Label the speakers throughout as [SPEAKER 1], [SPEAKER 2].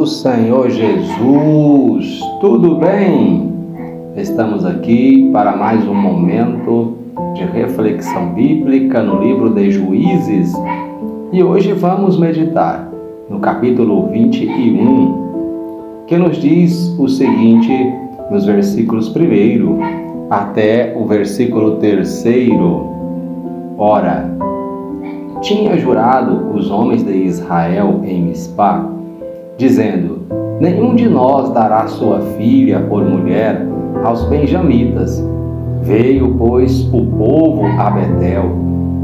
[SPEAKER 1] do Senhor Jesus. Tudo bem? Estamos aqui para mais um momento de reflexão bíblica no livro de Juízes e hoje vamos meditar no capítulo 21, que nos diz o seguinte nos versículos 1 até o versículo 3. Ora, tinha jurado os homens de Israel em Mispá, dizendo: nenhum de nós dará sua filha por mulher aos benjamitas. Veio, pois, o povo a Betel,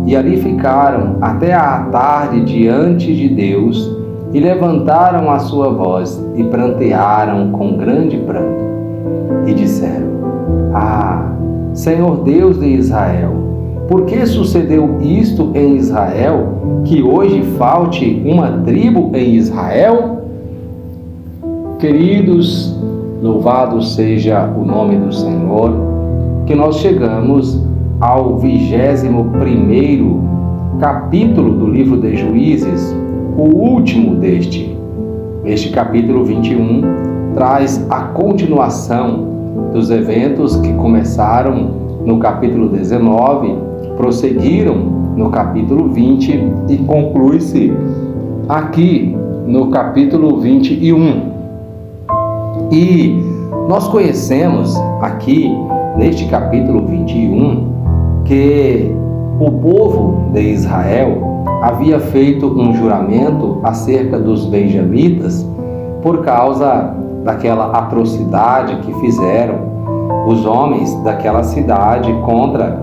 [SPEAKER 1] e ali ficaram até à tarde diante de Deus, e levantaram a sua voz, e prantearam com grande pranto, e disseram: Ah, Senhor Deus de Israel, por que sucedeu isto em Israel, que hoje falte uma tribo em Israel? Queridos, louvado seja o nome do Senhor, que nós chegamos ao 21º capítulo do livro de Juízes, o último deste. Este capítulo 21 traz a continuação dos eventos que começaram no capítulo 19, prosseguiram no capítulo 20 e conclui-se aqui no capítulo 21. E nós conhecemos aqui neste capítulo 21 que o povo de Israel havia feito um juramento acerca dos benjamitas por causa daquela atrocidade que fizeram os homens daquela cidade contra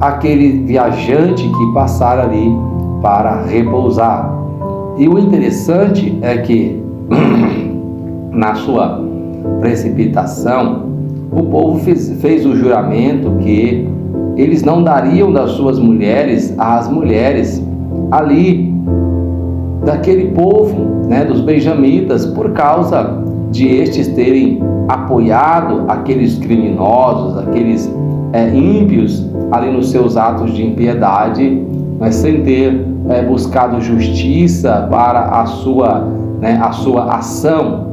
[SPEAKER 1] aquele viajante que passara ali para repousar. E o interessante é que na sua precipitação o povo fez o juramento que eles não dariam das suas mulheres às mulheres ali daquele povo, dos benjamitas, por causa de estes terem apoiado aqueles criminosos, aqueles ímpios ali nos seus atos de impiedade, mas sem ter buscado justiça para a sua ação.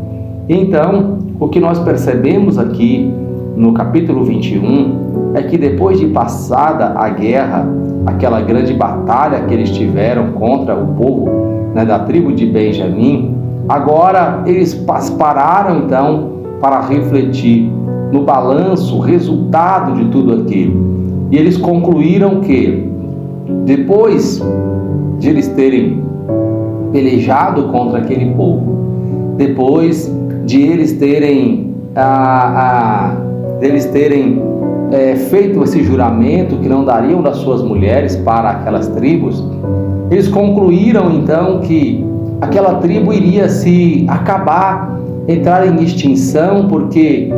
[SPEAKER 1] Então, o que nós percebemos aqui no capítulo 21 é que depois de passada a guerra, aquela grande batalha que eles tiveram contra o povo da tribo de Benjamim, agora eles pararam então para refletir no balanço, o resultado de tudo aquilo. E eles concluíram que depois de eles terem pelejado contra aquele povo, depois de eles terem feito esse juramento que não dariam das suas mulheres para aquelas tribos, eles concluíram então que aquela tribo iria se acabar, entrar em extinção, porque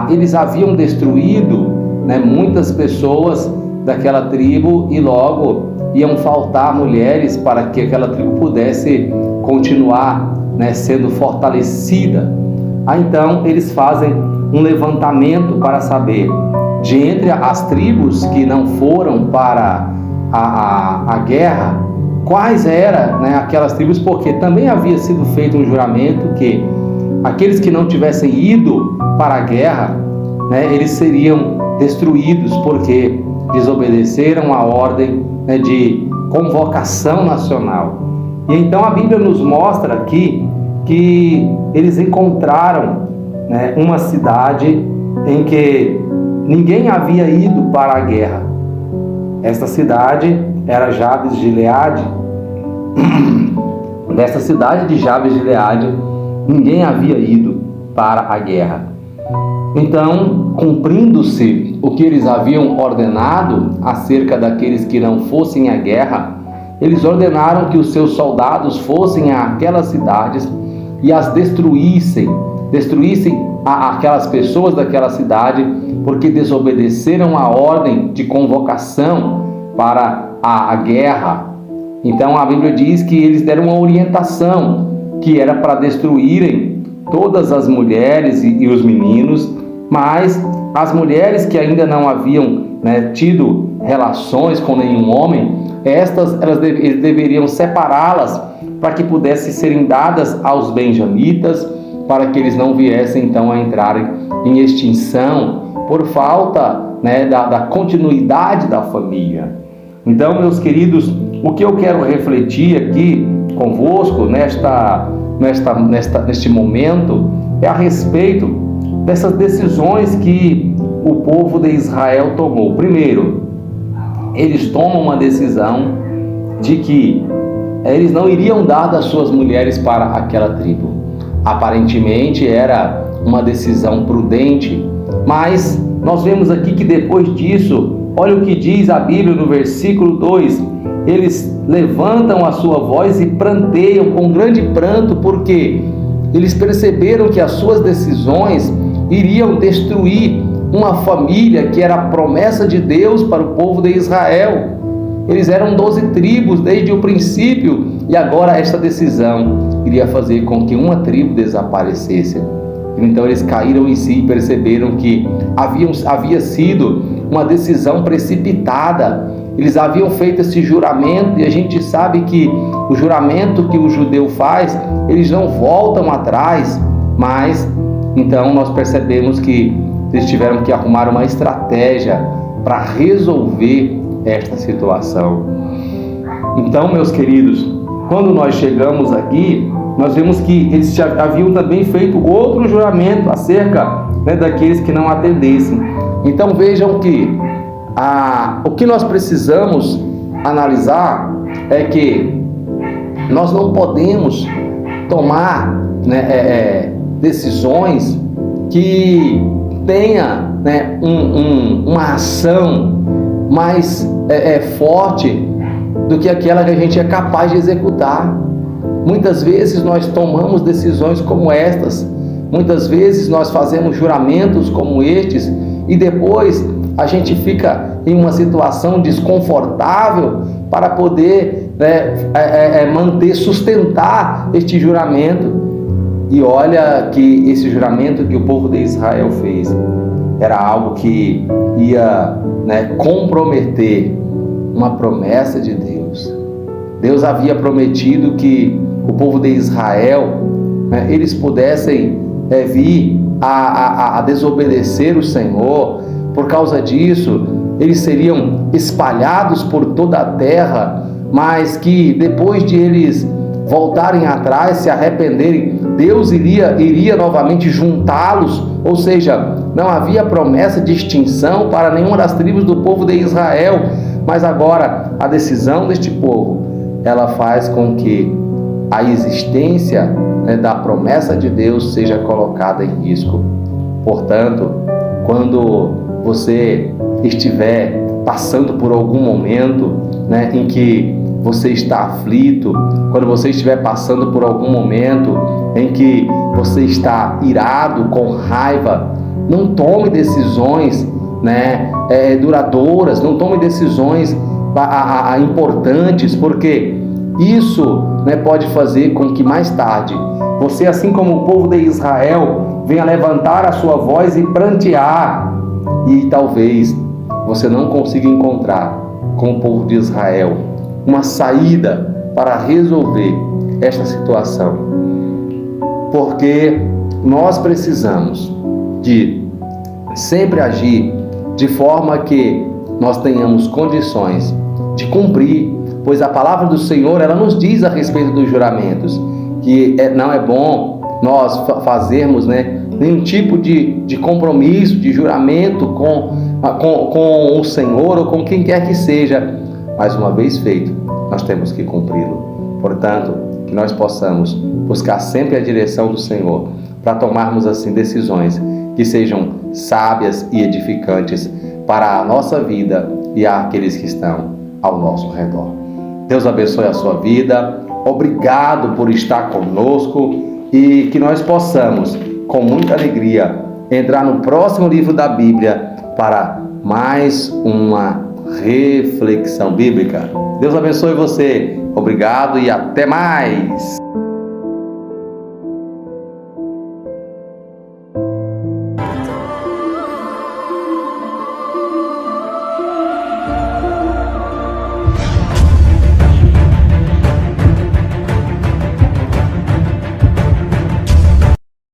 [SPEAKER 1] eles haviam destruído muitas pessoas daquela tribo e logo iam faltar mulheres para que aquela tribo pudesse continuar sendo fortalecida. Então eles fazem um levantamento para saber, de entre as tribos que não foram para a guerra, quais eram aquelas tribos, porque também havia sido feito um juramento que aqueles que não tivessem ido para a guerra, eles seriam destruídos porque desobedeceram a ordem de convocação nacional. E então a Bíblia nos mostra aqui que eles encontraram uma cidade em que ninguém havia ido para a guerra. Esta cidade era Jabes de Gileade. Dessa cidade de Jabes de Gileade, ninguém havia ido para a guerra. Então, cumprindo-se o que eles haviam ordenado acerca daqueles que não fossem à guerra, eles ordenaram que os seus soldados fossem àquelas cidades e as destruíssem aquelas pessoas daquela cidade, porque desobedeceram a ordem de convocação para a guerra. Então a Bíblia diz que eles deram uma orientação que era para destruírem todas as mulheres e os meninos, mas as mulheres que ainda não haviam tido relações com nenhum homem, eles deveriam separá-las para que pudessem serem dadas aos benjamitas, para que eles não viessem então a entrarem em extinção por falta, né, da continuidade da família. Então, meus queridos, o que eu quero refletir aqui convosco neste momento é a respeito dessas decisões que o povo de Israel tomou. Primeiro, eles tomam uma decisão de que eles não iriam dar das suas mulheres para aquela tribo. Aparentemente era uma decisão prudente, mas nós vemos aqui que depois disso, olha o que diz a Bíblia no versículo 2, eles levantam a sua voz e pranteiam com grande pranto, porque eles perceberam que as suas decisões iriam destruir uma família que era a promessa de Deus para o povo de Israel. Eles eram 12 tribos desde o princípio, e agora esta decisão iria fazer com que uma tribo desaparecesse. Então eles caíram em si e perceberam que havia sido uma decisão precipitada. Eles haviam feito esse juramento, e a gente sabe que o juramento que o judeu faz, eles não voltam atrás, mas então nós percebemos que eles tiveram que arrumar uma estratégia para resolver esta situação. Então, meus queridos, quando nós chegamos aqui, nós vemos que eles já haviam também feito outro juramento acerca, né, daqueles que não atendessem. Então vejam que o que nós precisamos analisar é que nós não podemos tomar, né, decisões que tenha, né, uma ação mais forte do que aquela que a gente é capaz de executar. Muitas vezes nós tomamos decisões como estas, muitas vezes nós fazemos juramentos como estes, e depois a gente fica em uma situação desconfortável para poder, né, sustentar este juramento. E olha que esse juramento que o povo de Israel fez era algo que ia, né, comprometer uma promessa de Deus. Deus havia prometido que o povo de Israel, né, eles pudessem vir a desobedecer o Senhor. Por causa disso, eles seriam espalhados por toda a terra, mas que depois de eles voltarem atrás, se arrependerem, Deus iria novamente juntá-los, ou seja, não havia promessa de extinção para nenhuma das tribos do povo de Israel, mas agora a decisão deste povo, ela faz com que a existência, né, da promessa de Deus seja colocada em risco. Portanto, quando você estiver passando por algum momento, né, em que você está aflito, quando você estiver passando por algum momento em que você está irado, com raiva, não tome decisões, né, duradouras, não tome decisões importantes, porque isso, né, pode fazer com que mais tarde você, assim como o povo de Israel, venha levantar a sua voz e prantear, e talvez você não consiga encontrar com o povo de Israel uma saída para resolver esta situação, porque nós precisamos de sempre agir de forma que nós tenhamos condições de cumprir, pois a palavra do Senhor, ela nos diz a respeito dos juramentos, que não é bom nós fazermos, né, nenhum tipo de compromisso, de juramento com o Senhor ou com quem quer que seja, mas uma vez feito, nós temos que cumpri-lo. Portanto, que nós possamos buscar sempre a direção do Senhor, para tomarmos assim decisões que sejam sábias e edificantes para a nossa vida e àqueles que estão ao nosso redor. Deus abençoe a sua vida, obrigado por estar conosco, e que nós possamos, com muita alegria, entrar no próximo livro da Bíblia para mais uma reflexão bíblica. Deus abençoe você, obrigado e até mais!